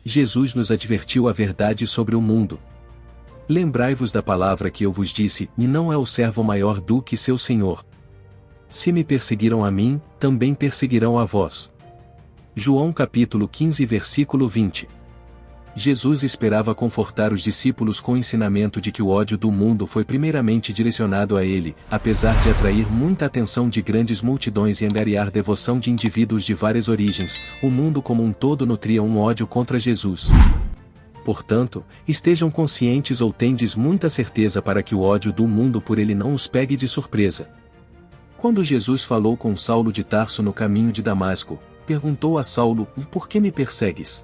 Jesus nos advertiu a verdade sobre o mundo. Lembrai-vos da palavra que eu vos disse, e não é o servo maior do que seu senhor. Se me perseguiram a mim, também perseguirão a vós. João capítulo 15 versículo 20. Jesus esperava confortar os discípulos com o ensinamento de que o ódio do mundo foi primeiramente direcionado a ele, apesar de atrair muita atenção de grandes multidões e angariar devoção de indivíduos de várias origens, o mundo como um todo nutria um ódio contra Jesus. Portanto, estejam conscientes ou tendes muita certeza para que o ódio do mundo por ele não os pegue de surpresa. Quando Jesus falou com Saulo de Tarso no caminho de Damasco, perguntou a Saulo: por que me persegues?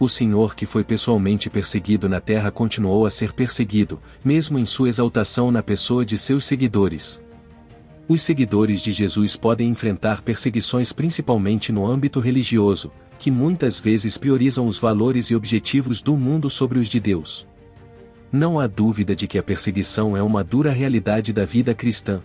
O Senhor que foi pessoalmente perseguido na terra continuou a ser perseguido, mesmo em sua exaltação na pessoa de seus seguidores. Os seguidores de Jesus podem enfrentar perseguições principalmente no âmbito religioso, que muitas vezes priorizam os valores e objetivos do mundo sobre os de Deus. Não há dúvida de que a perseguição é uma dura realidade da vida cristã.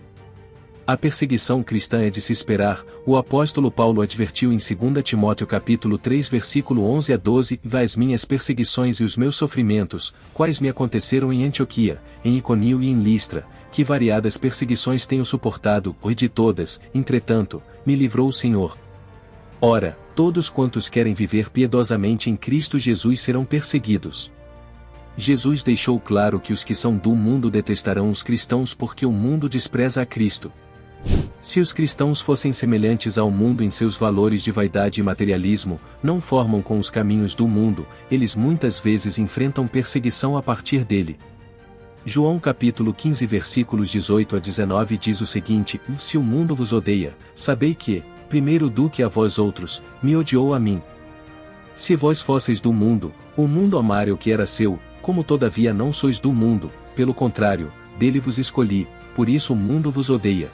A perseguição cristã é de se esperar. O apóstolo Paulo advertiu em 2 Timóteo capítulo 3 versículo 11 a 12: as minhas perseguições e os meus sofrimentos, quais me aconteceram em Antioquia, em Iconio e em Listra, que variadas perseguições tenho suportado, e de todas, entretanto, me livrou o Senhor. Ora, todos quantos querem viver piedosamente em Cristo Jesus serão perseguidos. Jesus deixou claro que os que são do mundo detestarão os cristãos porque o mundo despreza a Cristo. Se os cristãos fossem semelhantes ao mundo em seus valores de vaidade e materialismo, não formam com os caminhos do mundo, eles muitas vezes enfrentam perseguição a partir dele. João capítulo 15 versículos 18 a 19 diz o seguinte: se o mundo vos odeia, sabei que, primeiro do que a vós outros, me odiou a mim. Se vós fosseis do mundo, o mundo amara o que era seu, como todavia não sois do mundo, pelo contrário, dele vos escolhi, por isso o mundo vos odeia.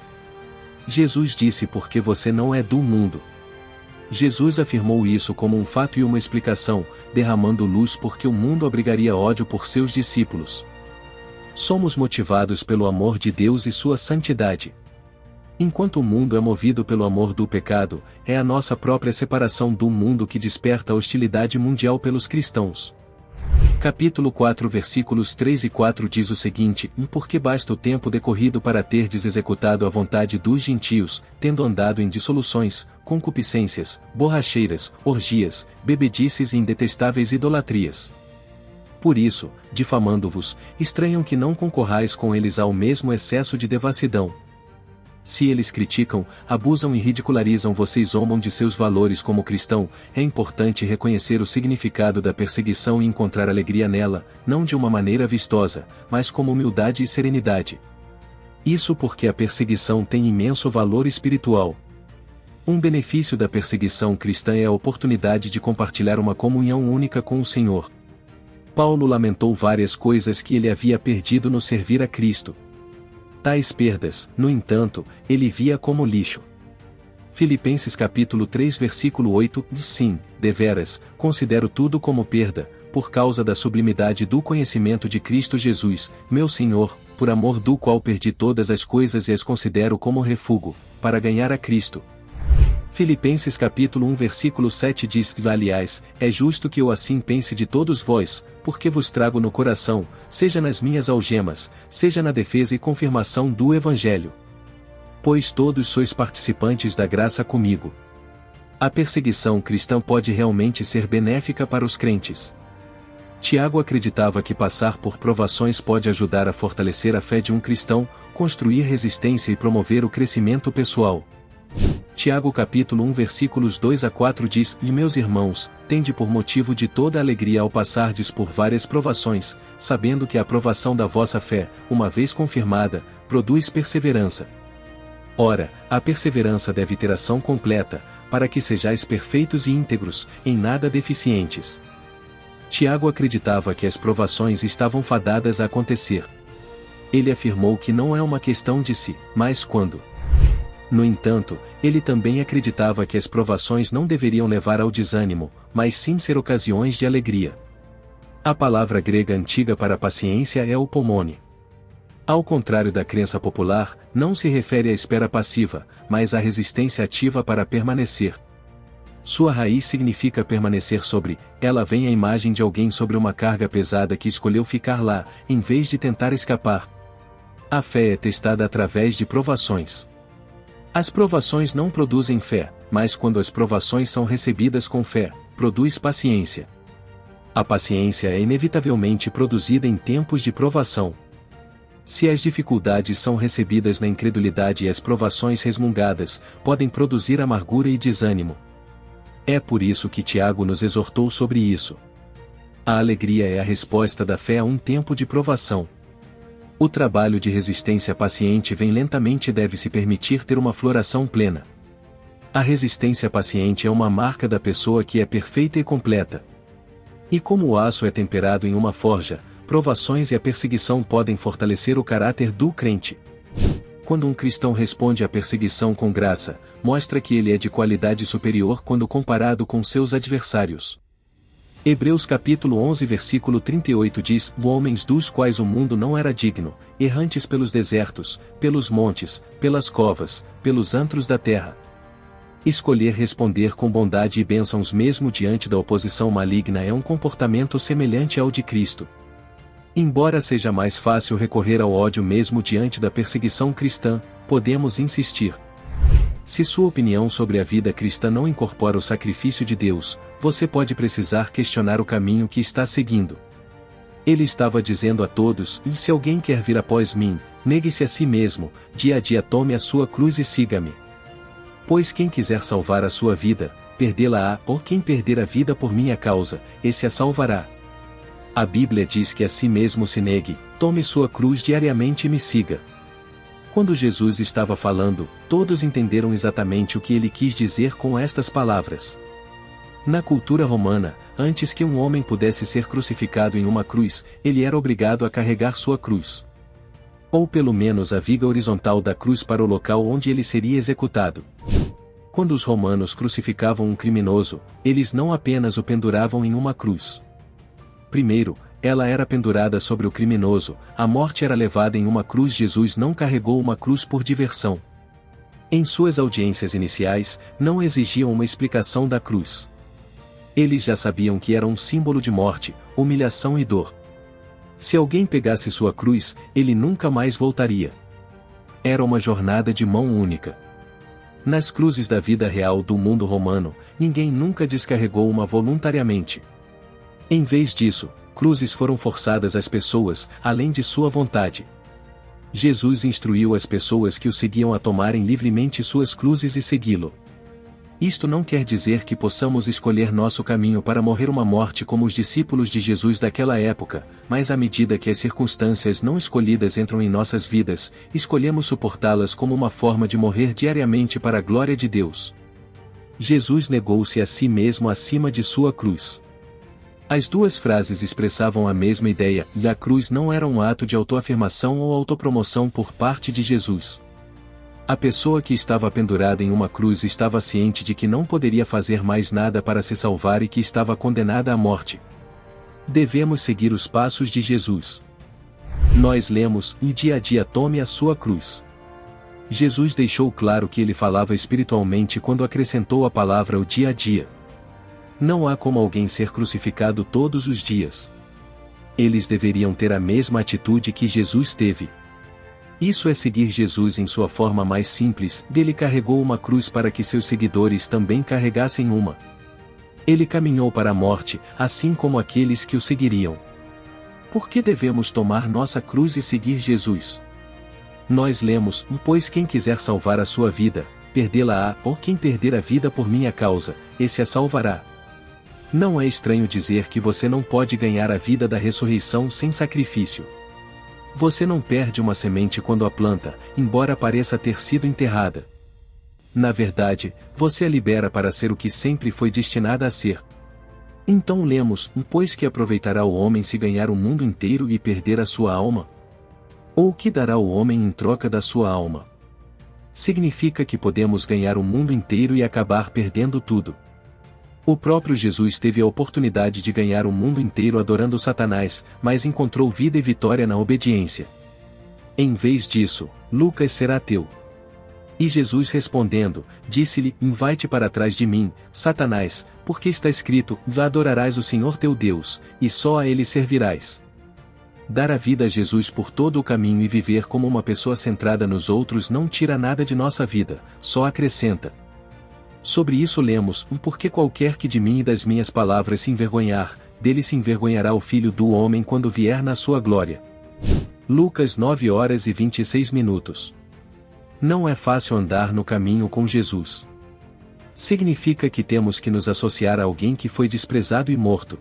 Jesus disse porque você não é do mundo. Jesus afirmou isso como um fato e uma explicação, derramando luz porque o mundo abrigaria ódio por seus discípulos. Somos motivados pelo amor de Deus e sua santidade. Enquanto o mundo é movido pelo amor do pecado, é a nossa própria separação do mundo que desperta a hostilidade mundial pelos cristãos. Capítulo 4 versículos 3 e 4 diz o seguinte: porque basta o tempo decorrido para terdes executado a vontade dos gentios, tendo andado em dissoluções, concupiscências, borracheiras, orgias, bebedices e indetestáveis idolatrias. Por isso, difamando-vos, estranham que não concorrais com eles ao mesmo excesso de devassidão. Se eles criticam, abusam e ridicularizam vocês zombam de seus valores como cristão, é importante reconhecer o significado da perseguição e encontrar alegria nela, não de uma maneira vistosa, mas como humildade e serenidade. Isso porque a perseguição tem imenso valor espiritual. Um benefício da perseguição cristã é a oportunidade de compartilhar uma comunhão única com o Senhor. Paulo lamentou várias coisas que ele havia perdido no servir a Cristo. Tais perdas, no entanto, ele via como lixo. Filipenses capítulo 3 versículo 8: sim, deveras, considero tudo como perda, por causa da sublimidade do conhecimento de Cristo Jesus, meu Senhor, por amor do qual perdi todas as coisas e as considero como refúgio, para ganhar a Cristo. Filipenses capítulo 1 versículo 7 diz: aliás, é justo que eu assim pense de todos vós, porque vos trago no coração, seja nas minhas algemas, seja na defesa e confirmação do Evangelho. Pois todos sois participantes da graça comigo. A perseguição cristã pode realmente ser benéfica para os crentes. Tiago acreditava que passar por provações pode ajudar a fortalecer a fé de um cristão, construir resistência e promover o crescimento pessoal. Tiago capítulo 1 versículos 2 a 4 diz: meus irmãos, tende por motivo de toda alegria ao passardes por várias provações, sabendo que a provação da vossa fé, uma vez confirmada, produz perseverança. Ora, a perseverança deve ter ação completa, para que sejais perfeitos e íntegros, em nada deficientes. Tiago acreditava que as provações estavam fadadas a acontecer. Ele afirmou que não é uma questão de se, mas quando. No entanto, ele também acreditava que as provações não deveriam levar ao desânimo, mas sim ser ocasiões de alegria. A palavra grega antiga para paciência é upomone. Ao contrário da crença popular, não se refere à espera passiva, mas à resistência ativa para permanecer. Sua raiz significa permanecer sobre, ela vem a imagem de alguém sobre uma carga pesada que escolheu ficar lá, em vez de tentar escapar. A fé é testada através de provações. As provações não produzem fé, mas quando as provações são recebidas com fé, produz paciência. A paciência é inevitavelmente produzida em tempos de provação. Se as dificuldades são recebidas na incredulidade e as provações resmungadas, podem produzir amargura e desânimo. É por isso que Tiago nos exortou sobre isso. A alegria é a resposta da fé a um tempo de provação. O trabalho de resistência paciente vem lentamente e deve se permitir ter uma floração plena. A resistência paciente é uma marca da pessoa que é perfeita e completa. E como o aço é temperado em uma forja, provações e a perseguição podem fortalecer o caráter do crente. Quando um cristão responde à perseguição com graça, mostra que ele é de qualidade superior quando comparado com seus adversários. Hebreus capítulo 11 versículo 38 diz: homens dos quais o mundo não era digno, errantes pelos desertos, pelos montes, pelas covas, pelos antros da terra. Escolher responder com bondade e bênçãos mesmo diante da oposição maligna é um comportamento semelhante ao de Cristo. Embora seja mais fácil recorrer ao ódio mesmo diante da perseguição cristã, podemos insistir. Se sua opinião sobre a vida cristã não incorpora o sacrifício de Deus, você pode precisar questionar o caminho que está seguindo. Ele estava dizendo a todos: e se alguém quer vir após mim, negue-se a si mesmo, dia a dia tome a sua cruz e siga-me. Pois quem quiser salvar a sua vida, perdê-la-á, ou quem perder a vida por minha causa, esse a salvará. A Bíblia diz que a si mesmo se negue, tome sua cruz diariamente e me siga. Quando Jesus estava falando, todos entenderam exatamente o que ele quis dizer com estas palavras. Na cultura romana, antes que um homem pudesse ser crucificado em uma cruz, ele era obrigado a carregar sua cruz. Ou pelo menos a viga horizontal da cruz para o local onde ele seria executado. Quando os romanos crucificavam um criminoso, eles não apenas o penduravam em uma cruz. Primeiro, ela era pendurada sobre o criminoso, a morte era levada em uma cruz. Jesus não carregou uma cruz por diversão. Em suas audiências iniciais, não exigiam uma explicação da cruz. Eles já sabiam que era um símbolo de morte, humilhação e dor. Se alguém pegasse sua cruz, ele nunca mais voltaria. Era uma jornada de mão única. Nas cruzes da vida real do mundo romano, ninguém nunca descarregou uma voluntariamente. Em vez disso, cruzes foram forçadas às pessoas, além de sua vontade. Jesus instruiu as pessoas que o seguiam a tomarem livremente suas cruzes e segui-lo. Isto não quer dizer que possamos escolher nosso caminho para morrer uma morte como os discípulos de Jesus daquela época, mas à medida que as circunstâncias não escolhidas entram em nossas vidas, escolhemos suportá-las como uma forma de morrer diariamente para a glória de Deus. Jesus negou-se a si mesmo acima de sua cruz. As duas frases expressavam a mesma ideia, e a cruz não era um ato de autoafirmação ou autopromoção por parte de Jesus. A pessoa que estava pendurada em uma cruz estava ciente de que não poderia fazer mais nada para se salvar e que estava condenada à morte. Devemos seguir os passos de Jesus. Nós lemos: e dia a dia tome a sua cruz. Jesus deixou claro que ele falava espiritualmente quando acrescentou a palavra o dia a dia. Não há como alguém ser crucificado todos os dias. Eles deveriam ter a mesma atitude que Jesus teve. Isso é seguir Jesus em sua forma mais simples. Ele carregou uma cruz para que seus seguidores também carregassem uma. Ele caminhou para a morte, assim como aqueles que o seguiriam. Por que devemos tomar nossa cruz e seguir Jesus? Nós lemos: pois quem quiser salvar a sua vida, perdê-la-á, ou quem perder a vida por minha causa, esse a salvará. Não é estranho dizer que você não pode ganhar a vida da ressurreição sem sacrifício. Você não perde uma semente quando a planta, embora pareça ter sido enterrada. Na verdade, você a libera para ser o que sempre foi destinada a ser. Então lemos: pois que aproveitará o homem se ganhar o mundo inteiro e perder a sua alma? Ou o que dará o homem em troca da sua alma? Significa que podemos ganhar o mundo inteiro e acabar perdendo tudo. O próprio Jesus teve a oportunidade de ganhar o mundo inteiro adorando Satanás, mas encontrou vida e vitória na obediência. Em vez disso, Lucas será ateu. E Jesus respondendo, disse-lhe, vai-te para trás de mim, Satanás, porque está escrito, adorarás o Senhor teu Deus, e só a ele servirás. Dar a vida a Jesus por todo o caminho e viver como uma pessoa centrada nos outros não tira nada de nossa vida, só acrescenta. Sobre isso lemos, porque qualquer que de mim e das minhas palavras se envergonhar, dele se envergonhará o Filho do Homem quando vier na sua glória. Lucas 9h26. Não é fácil andar no caminho com Jesus. Significa que temos que nos associar a alguém que foi desprezado e morto.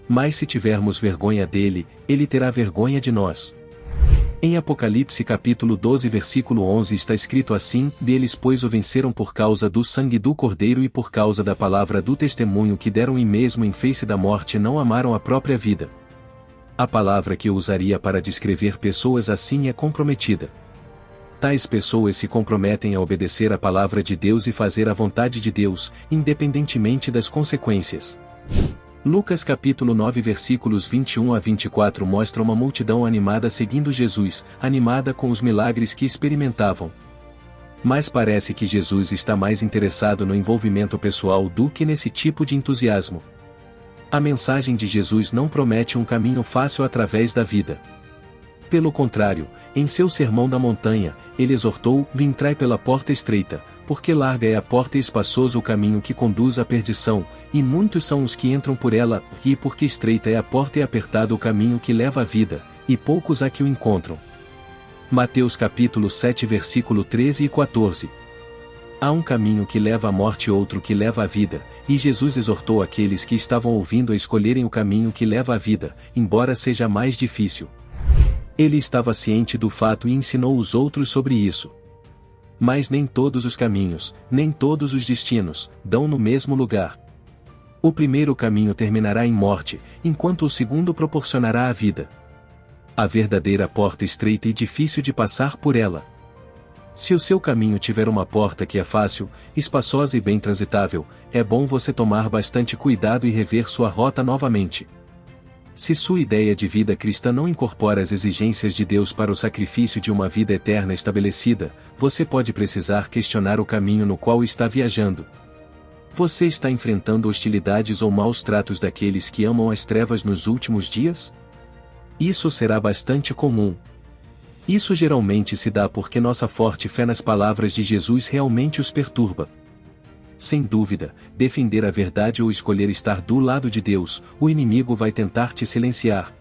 Mas se tivermos vergonha dele, ele terá vergonha de nós. Em Apocalipse capítulo 12 versículo 11 está escrito assim, deles pois o venceram por causa do sangue do Cordeiro e por causa da palavra do testemunho que deram e mesmo em face da morte não amaram a própria vida. A palavra que eu usaria para descrever pessoas assim é comprometida. Tais pessoas se comprometem a obedecer a palavra de Deus e fazer a vontade de Deus, independentemente das consequências. Lucas capítulo 9 versículos 21 a 24 mostra uma multidão animada seguindo Jesus, animada com os milagres que experimentavam. Mas parece que Jesus está mais interessado no envolvimento pessoal do que nesse tipo de entusiasmo. A mensagem de Jesus não promete um caminho fácil através da vida. Pelo contrário, em seu Sermão da Montanha, ele exortou, entrai pela porta estreita, porque larga é a porta e espaçoso o caminho que conduz à perdição, e muitos são os que entram por ela, e porque estreita é a porta e apertado o caminho que leva à vida, e poucos há que o encontram. Mateus capítulo 7 versículo 13 e 14. Há um caminho que leva à morte e outro que leva à vida, e Jesus exortou aqueles que estavam ouvindo a escolherem o caminho que leva à vida, embora seja mais difícil. Ele estava ciente do fato e ensinou os outros sobre isso. Mas nem todos os caminhos, nem todos os destinos, dão no mesmo lugar. O primeiro caminho terminará em morte, enquanto o segundo proporcionará a vida. A verdadeira porta estreita e difícil de passar por ela. Se o seu caminho tiver uma porta que é fácil, espaçosa e bem transitável, é bom você tomar bastante cuidado e rever sua rota novamente. Se sua ideia de vida cristã não incorpora as exigências de Deus para o sacrifício de uma vida eterna estabelecida, você pode precisar questionar o caminho no qual está viajando. Você está enfrentando hostilidades ou maus tratos daqueles que amam as trevas nos últimos dias? Isso será bastante comum. Isso geralmente se dá porque nossa forte fé nas palavras de Jesus realmente os perturba. Sem dúvida, defender a verdade ou escolher estar do lado de Deus, o inimigo vai tentar te silenciar.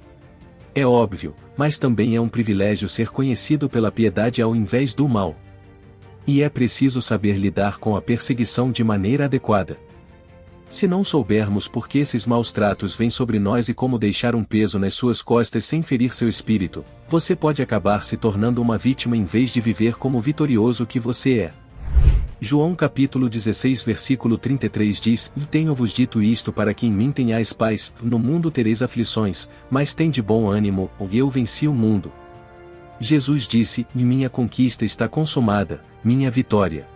É óbvio, mas também é um privilégio ser conhecido pela piedade ao invés do mal. E é preciso saber lidar com a perseguição de maneira adequada. Se não soubermos por que esses maus tratos vêm sobre nós e como deixar um peso nas suas costas sem ferir seu espírito, você pode acabar se tornando uma vítima em vez de viver como o vitorioso que você é. João capítulo 16 versículo 33 diz, tenho-vos dito isto para que em mim tenhais paz, no mundo tereis aflições, mas tende bom ânimo, eu venci o mundo. Jesus disse, minha conquista está consumada, minha vitória.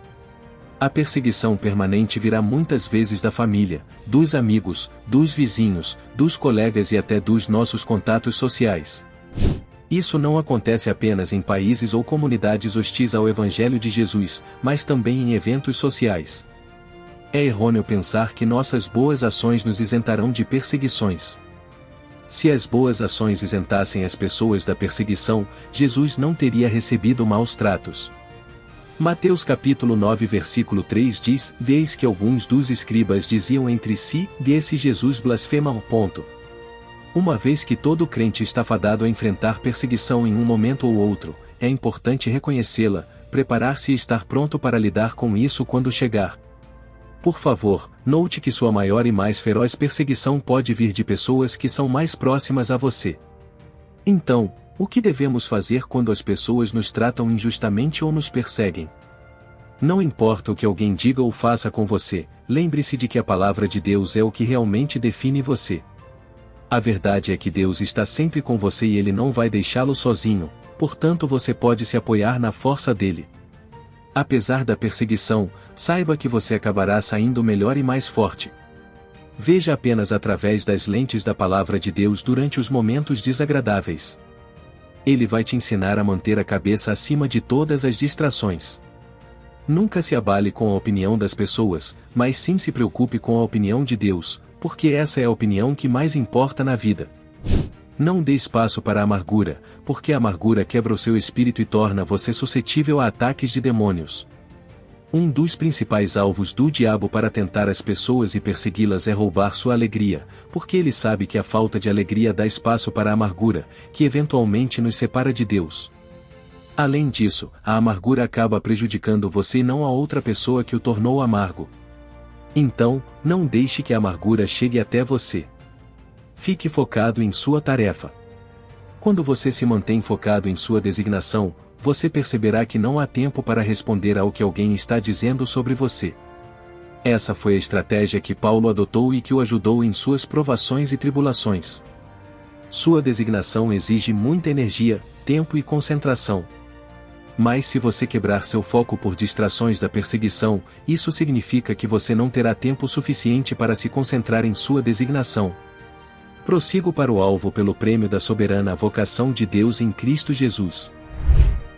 A perseguição permanente virá muitas vezes da família, dos amigos, dos vizinhos, dos colegas e até dos nossos contatos sociais. Isso não acontece apenas em países ou comunidades hostis ao Evangelho de Jesus, mas também em eventos sociais. É errôneo pensar que nossas boas ações nos isentarão de perseguições. Se as boas ações isentassem as pessoas da perseguição, Jesus não teria recebido maus tratos. Mateus capítulo 9 versículo 3 diz, veis que alguns dos escribas diziam entre si, esse Jesus blasfema ao ponto. Uma vez que todo crente está fadado a enfrentar perseguição em um momento ou outro, é importante reconhecê-la, preparar-se e estar pronto para lidar com isso quando chegar. Por favor, note que sua maior e mais feroz perseguição pode vir de pessoas que são mais próximas a você. Então, o que devemos fazer quando as pessoas nos tratam injustamente ou nos perseguem? Não importa o que alguém diga ou faça com você, lembre-se de que a palavra de Deus é o que realmente define você. A verdade é que Deus está sempre com você e Ele não vai deixá-lo sozinho, portanto você pode se apoiar na força dele. Apesar da perseguição, saiba que você acabará saindo melhor e mais forte. Veja apenas através das lentes da palavra de Deus durante os momentos desagradáveis. Ele vai te ensinar a manter a cabeça acima de todas as distrações. Nunca se abale com a opinião das pessoas, mas sim se preocupe com a opinião de Deus, porque essa é a opinião que mais importa na vida. Não dê espaço para a amargura, porque a amargura quebra o seu espírito e torna você suscetível a ataques de demônios. Um dos principais alvos do diabo para tentar as pessoas e persegui-las é roubar sua alegria, porque ele sabe que a falta de alegria dá espaço para a amargura, que eventualmente nos separa de Deus. Além disso, a amargura acaba prejudicando você e não a outra pessoa que o tornou amargo. Então, não deixe que a amargura chegue até você. Fique focado em sua tarefa. Quando você se mantém focado em sua designação, você perceberá que não há tempo para responder ao que alguém está dizendo sobre você. Essa foi a estratégia que Paulo adotou e que o ajudou em suas provações e tribulações. Sua designação exige muita energia, tempo e concentração. Mas se você quebrar seu foco por distrações da perseguição, isso significa que você não terá tempo suficiente para se concentrar em sua designação. Prossigo para o alvo pelo prêmio da soberana vocação de Deus em Cristo Jesus.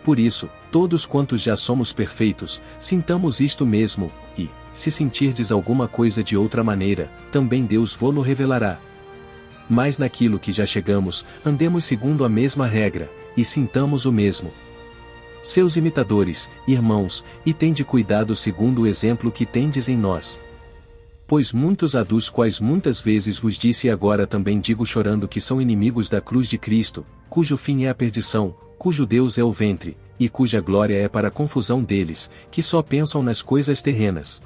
Por isso, todos quantos já somos perfeitos, sintamos isto mesmo, e, se sentirdes alguma coisa de outra maneira, também Deus vô-lo revelará. Mas naquilo que já chegamos, andemos segundo a mesma regra, e sintamos o mesmo. Seus imitadores, irmãos, e tende cuidado segundo o exemplo que tendes em nós. Pois muitos há dos quais muitas vezes vos disse e agora também digo chorando que são inimigos da cruz de Cristo, cujo fim é a perdição, cujo Deus é o ventre, e cuja glória é para a confusão deles, que só pensam nas coisas terrenas.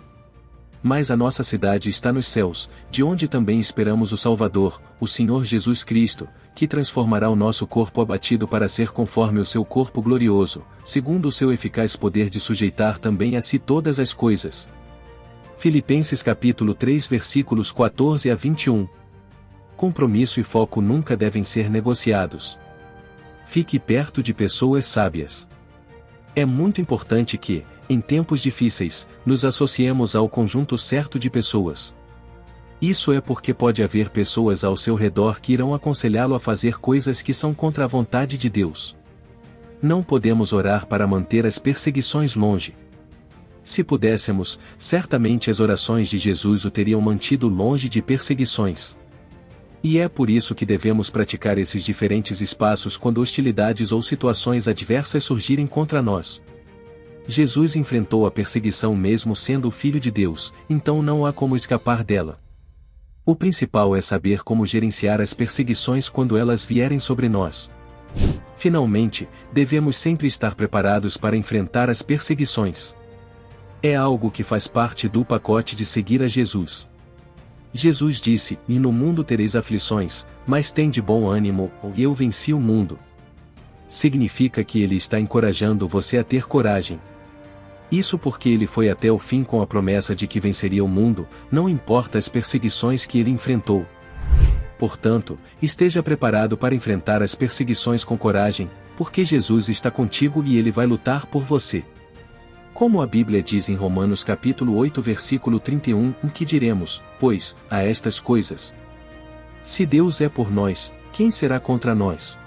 Mas a nossa cidade está nos céus, de onde também esperamos o Salvador, o Senhor Jesus Cristo, que transformará o nosso corpo abatido para ser conforme o seu corpo glorioso, segundo o seu eficaz poder de sujeitar também a si todas as coisas. Filipenses capítulo 3 versículos 14 a 21. Compromisso e foco nunca devem ser negociados. Fique perto de pessoas sábias. É muito importante que, em tempos difíceis, nos associemos ao conjunto certo de pessoas. Isso é porque pode haver pessoas ao seu redor que irão aconselhá-lo a fazer coisas que são contra a vontade de Deus. Não podemos orar para manter as perseguições longe. Se pudéssemos, certamente as orações de Jesus o teriam mantido longe de perseguições. E é por isso que devemos praticar esses diferentes espaços quando hostilidades ou situações adversas surgirem contra nós. Jesus enfrentou a perseguição mesmo sendo o Filho de Deus, então não há como escapar dela. O principal é saber como gerenciar as perseguições quando elas vierem sobre nós. Finalmente, devemos sempre estar preparados para enfrentar as perseguições. É algo que faz parte do pacote de seguir a Jesus. Jesus disse, e no mundo tereis aflições, mas tende bom ânimo, eu venci o mundo. Significa que ele está encorajando você a ter coragem. Isso porque ele foi até o fim com a promessa de que venceria o mundo, não importa as perseguições que ele enfrentou. Portanto, esteja preparado para enfrentar as perseguições com coragem, porque Jesus está contigo e ele vai lutar por você. Como a Bíblia diz em Romanos capítulo 8 versículo 31, em que diremos, pois, a estas coisas. Se Deus é por nós, quem será contra nós?